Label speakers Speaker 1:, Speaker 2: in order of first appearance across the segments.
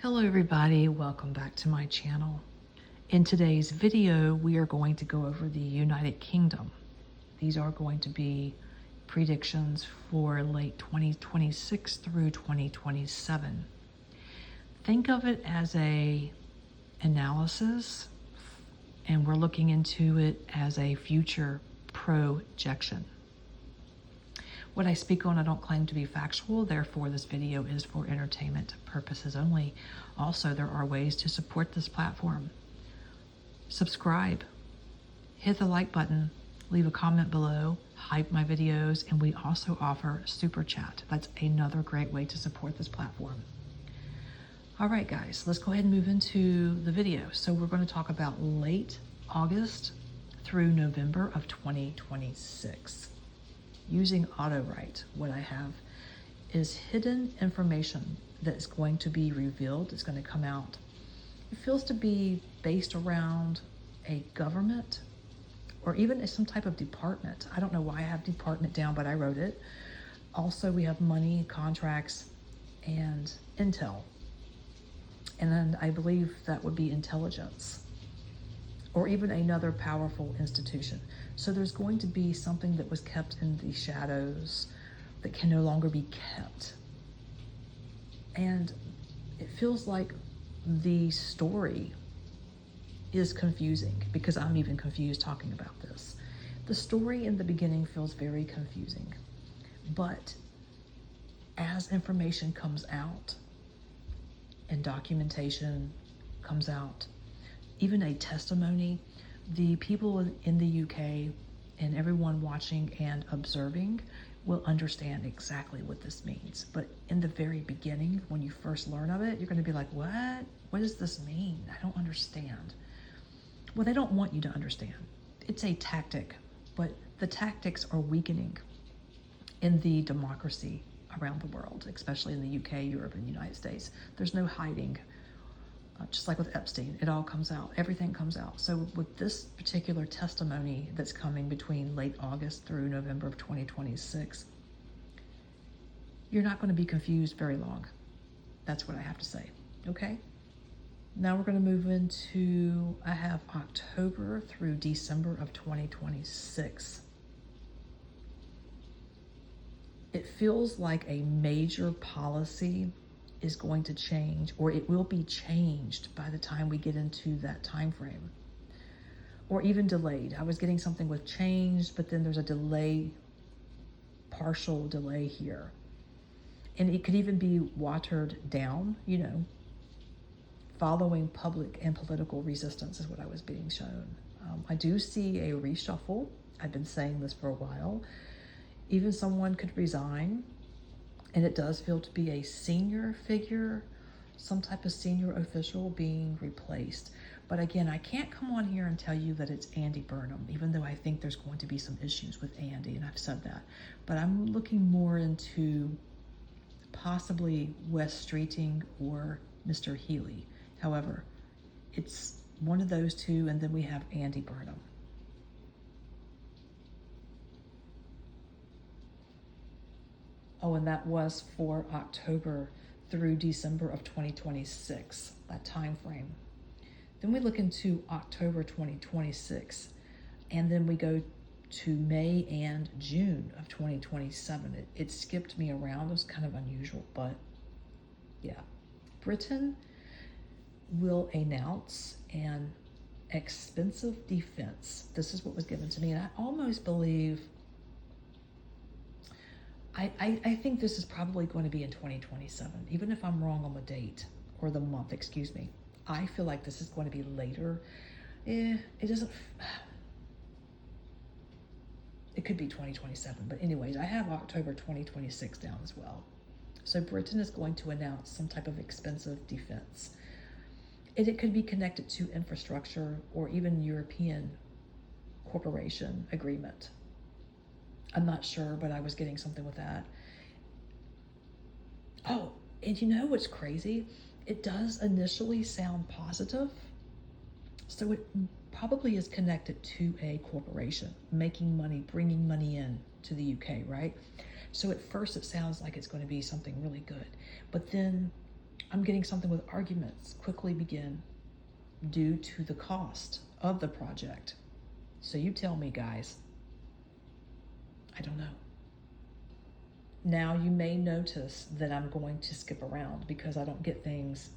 Speaker 1: Hello everybody, welcome back to my channel. In today's video, we are going to go over the United Kingdom. These are going to be predictions for late 2026 through 2027. Think of it as a analysis, and we're looking into it as a future projection. What I speak on, I don't claim to be factual, therefore this video is for entertainment purposes only. Also, there are ways to support this platform. Subscribe, hit the like button, leave a comment below, hype my videos, and we also offer Super Chat. That's another great way to support this platform. All right, guys, let's go ahead and move into the video. So we're going to talk about late August through November of 2026. Using AutoWrite, what I have is hidden information that's going to be revealed. It's going to come out. It feels to be based around a government or even some type of department. I don't know why I have department down, but I wrote it. Also, we have money, contracts, and intel. And then I believe that would be intelligence or even another powerful institution. So there's going to be something that was kept in the shadows that can no longer be kept. And it feels like the story is confusing because I'm even confused talking about this. The story in the beginning feels very confusing, but as information comes out and documentation comes out, even a testimony, the people in the UK and everyone watching and observing will understand exactly what this means. But in the very beginning, when you first learn of it, you're going to be like, what? What does this mean? I don't understand. Well, they don't want you to understand. It's a tactic, but the tactics are weakening in the democracy around the world, especially in the UK, Europe, and the United States. There's no hiding. Just like with Epstein, it all comes out, everything comes out. So with this particular testimony that's coming between late August through November of 2026, you're not going to be confused very long. That's what I have to say, okay? Now we're going to move into, I have October through December of 2026. It feels like a major policy is going to change, or it will be changed by the time we get into that time frame, or even delayed. I was getting something with changed, but then there's a delay, partial delay here. And it could even be watered down, you know, following public and political resistance is what I was being shown. I do see a reshuffle. I've been saying this for a while. Even someone could resign. And it does feel to be a senior figure, some type of senior official being replaced. But again, I can't come on here and tell you that it's Andy Burnham, even though I think there's going to be some issues with Andy, and I've said that. But I'm looking more into possibly Wes Streeting or Mr. Healy. However, it's one of those two, and then we have Andy Burnham. Oh, and that was for October through December of 2026, that time frame. Then we look into October 2026, and then we go to May and June of 2027. It skipped me around. It was kind of unusual, but yeah. Britain will announce an expensive defense. This is what was given to me, and I almost believe I think this is probably going to be in 2027, even if I'm wrong on the date or the month, excuse me. I feel like this is going to be later. It doesn't, it could be 2027, but anyways, I have October 2026 down as well. So Britain is going to announce some type of expensive defense. And it could be connected to infrastructure or even European corporation agreement. I'm not sure, but I was getting something with that. Oh, and you know what's crazy? It does initially sound positive. So it probably is connected to a corporation, making money, bringing money in to the UK, right? So at first it sounds like it's going to be something really good. But then I'm getting something with arguments quickly begin due to the cost of the project. So you tell me, guys. I don't know. Now you may notice that I'm going to skip around because I don't get things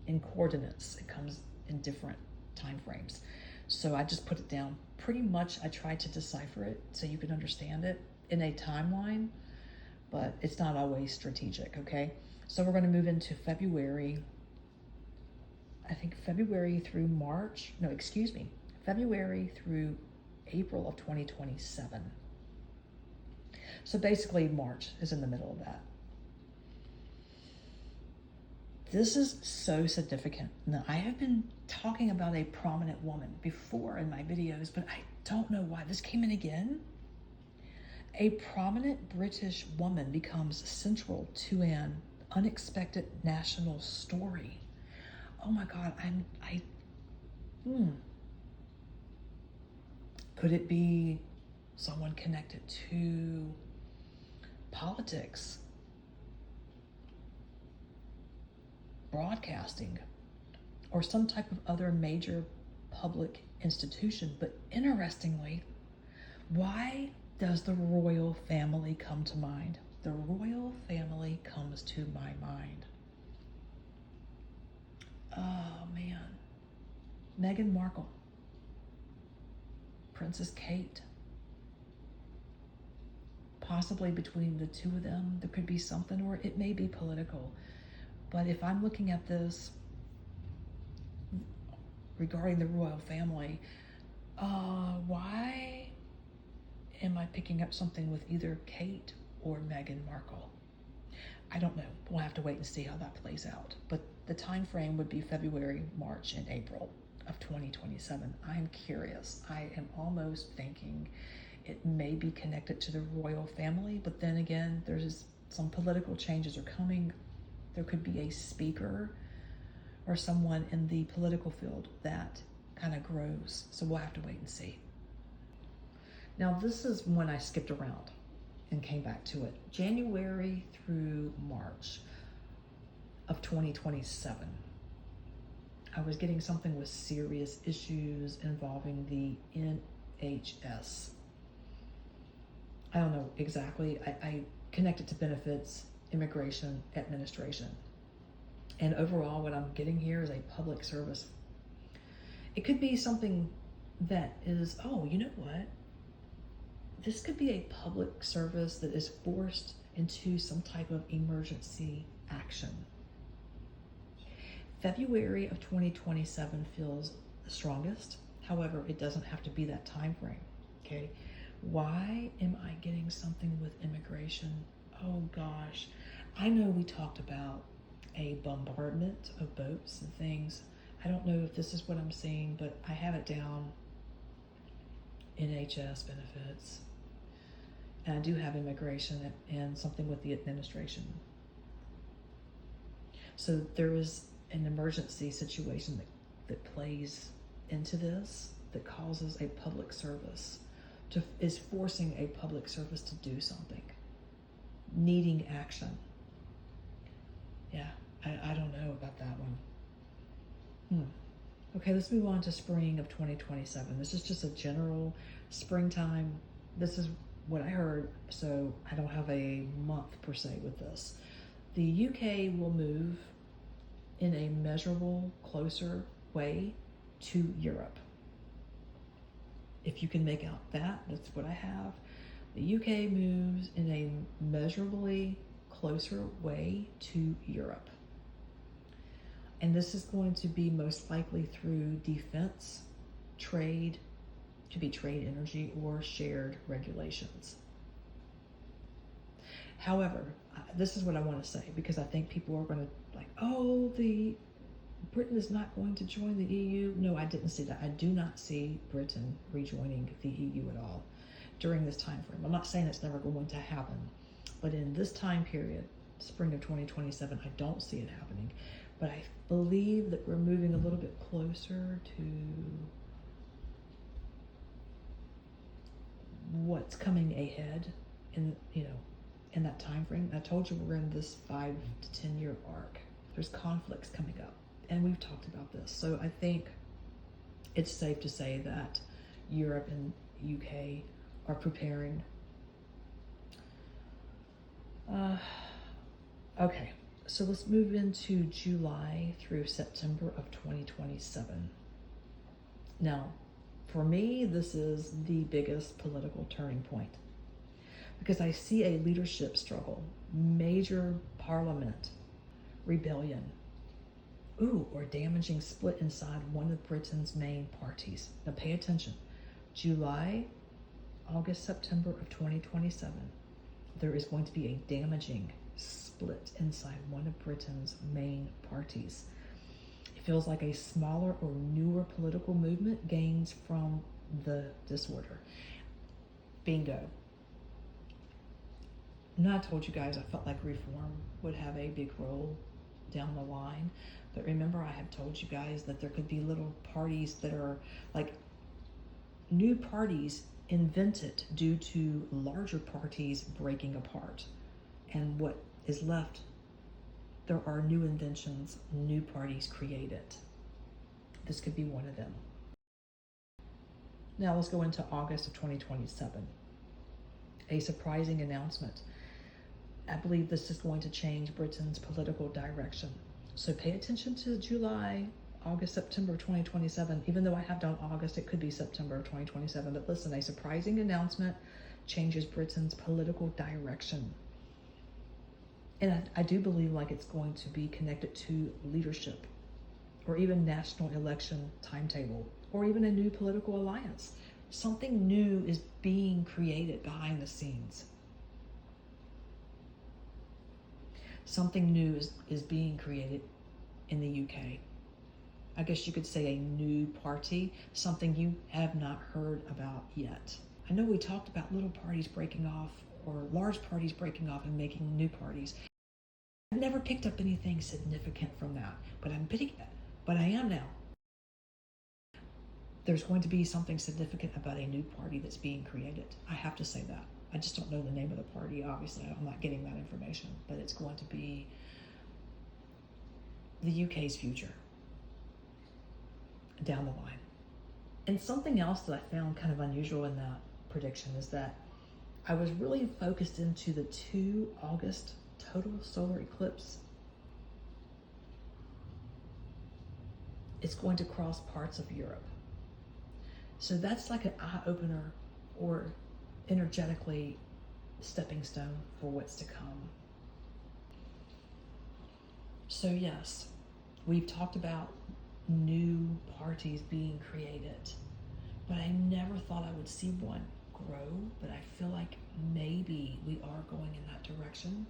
Speaker 1: in coordinates. It comes in different time frames. So I just put it down. Pretty much I tried to decipher it so you can understand it in a timeline, but it's not always strategic, okay? So we're going to move into February. I think February through March. No, excuse me. February through April of 2027. So basically March is in the middle of that. This is so significant. Now, I have been talking about a prominent woman before in my videos, but I don't know why this came in again. A prominent British woman becomes central to an unexpected national story. Oh my God, Could it be someone connected to politics, broadcasting, or some type of other major public institution? But interestingly, why does the royal family come to mind? The royal family comes to my mind. Oh man. Meghan Markle, Princess Kate. Possibly between the two of them, there could be something, or it may be political. But if I'm looking at this regarding the royal family, why am I picking up something with either Kate or Meghan Markle? I don't know. We'll have to wait and see how that plays out. But the time frame would be February, March, and April of 2027. I'm curious. I am almost thinking it may be connected to the royal family, but then again, there's some political changes are coming. There could be a speaker or someone in the political field that kind of grows. So we'll have to wait and see. Now, this is when I skipped around and came back to it. January through March of 2027. I was getting something with serious issues involving the NHS. I don't know exactly. I connect it to benefits, immigration, administration. And overall, what I'm getting here is a public service. It could be something that is, oh, you know what? This could be a public service that is forced into some type of emergency action. February of 2027 feels the strongest. However, it doesn't have to be that time frame, okay? Why am I getting something with immigration? Oh gosh, I know we talked about a bombardment of boats and things. I don't know if this is what I'm seeing, but I have it down. NHS benefits. And I do have immigration and something with the administration. So there is an emergency situation that plays into this, that causes a public service is forcing a public service to do something, needing action. Yeah, I don't know about that one. Okay, let's move on to spring of 2027. This is just a general springtime. This is what I heard, so I don't have a month per se with this. The UK will move in a measurable, closer way to Europe. If you can make out that, that's what I have. The UK moves in a measurably closer way to Europe. And this is going to be most likely through defense, trade, could be trade, energy, or shared regulations. However, this is what I want to say, because I think people are going to like, oh, Britain is not going to join the EU. No, I didn't see that. I do not see Britain rejoining the EU at all during this time frame. I'm not saying it's never going to happen, but in this time period, spring of 2027, I don't see it happening. But I believe that we're moving a little bit closer to what's coming ahead in that time frame. I told you we're in this 5 to 10 year arc. There's conflicts coming up, and we've talked about this. So I think it's safe to say that Europe and UK are preparing. Okay, so let's move into July through September of 2027. Now, for me, this is the biggest political turning point because I see a leadership struggle, major parliament rebellion, or damaging split inside one of Britain's main parties. Now pay attention. July, August, September of 2027, there is going to be a damaging split inside one of Britain's main parties. It feels like a smaller or newer political movement gains from the disorder. Bingo. Now, I told you guys I felt like reform would have a big role down the line, but remember I have told you guys that there could be little parties that are like new parties invented due to larger parties breaking apart, and what is left, there are new inventions, new parties created. This could be one of them. Now let's go into August of 2027. A surprising announcement. I believe this is going to change Britain's political direction. So pay attention to July, August, September 2027. Even though I have done August, it could be September of 2027. But listen, a surprising announcement changes Britain's political direction. And I do believe like it's going to be connected to leadership, or even national election timetable, or even a new political alliance. Something new is being created behind the scenes. Something new is being created in the UK. I guess you could say a new party, something you have not heard about yet. I know we talked about little parties breaking off or large parties breaking off and making new parties. I've never picked up anything significant from that, but I am now. There's going to be something significant about a new party that's being created. I have to say that. I just don't know the name of the party, obviously. I'm not getting that information, but it's going to be the UK's future down the line. And something else that I found kind of unusual in that prediction is that I was really focused into the 2 August total solar eclipse. It's going to cross parts of Europe. So that's like an eye-opener or energetically stepping stone for what's to come. So yes, we've talked about new parties being created, but I never thought I would see one grow, but I feel like maybe we are going in that direction.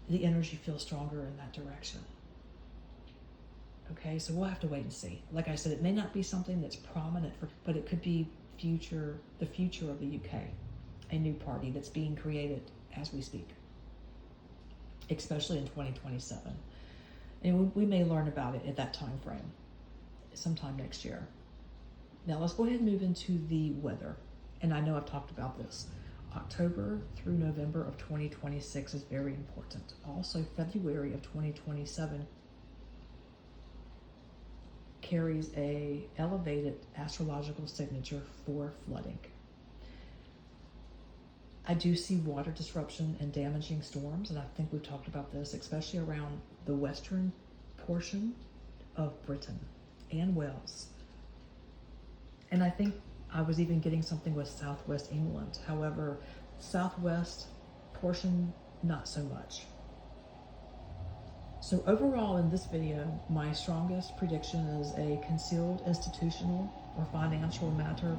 Speaker 1: The energy feels stronger in that direction. Okay, so we'll have to wait and see. Like I said, it may not be something that's prominent, but it could be the future of the UK, a new party that's being created as we speak, especially in 2027. And we may learn about it at that time frame, sometime next year. Now let's go ahead and move into the weather. And I know I've talked about this. October through November of 2026 is very important. Also, February of 2027 carries a elevated astrological signature for flooding. I do see water disruption and damaging storms, and I think we've talked about this, especially around the western portion of Britain and Wales. And I think I was even getting something with southwest England. However, southwest portion, not so much. So overall in this video, my strongest prediction is a concealed institutional or financial matter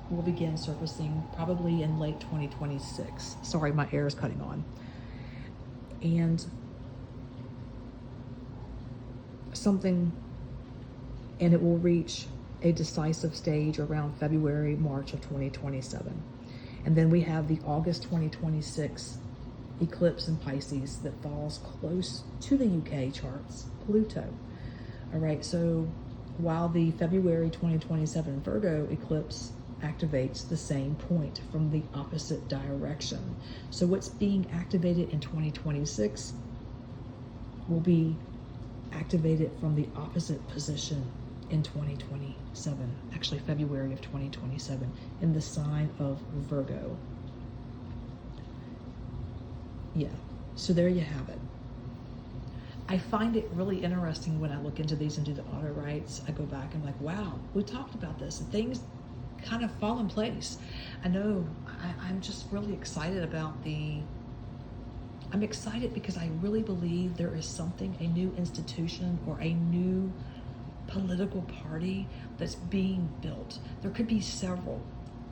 Speaker 1: will begin surfacing probably in late 2026. Sorry, my air is cutting on. And it will reach a decisive stage around February, March of 2027. And then we have the August 2026 eclipse in Pisces that falls close to the UK charts, Pluto. All right, so while the February 2027 Virgo eclipse activates the same point from the opposite direction. So what's being activated in 2026 will be activate it from the opposite position in 2027, actually February of 2027, in the sign of Virgo. Yeah, so there you have it. I find it really interesting when I look into these and do the auto rights. I go back and I'm like, wow, we talked about this and things kind of fall in place. I know I'm just really excited about I'm excited because I really believe there is something, a new institution or a new political party that's being built. There could be several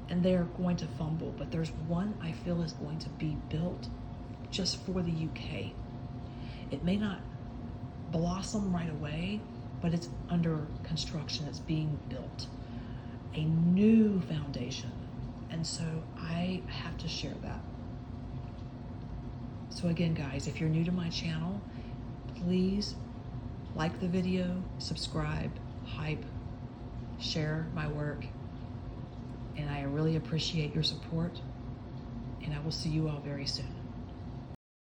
Speaker 1: and they're going to fumble, but there's one I feel is going to be built just for the UK. It may not blossom right away, but it's under construction, it's being built. A new foundation. And so I have to share that. So again, guys, if you're new to my channel, please like the video, subscribe, hype, share my work. And I really appreciate your support. And I will see you all very soon.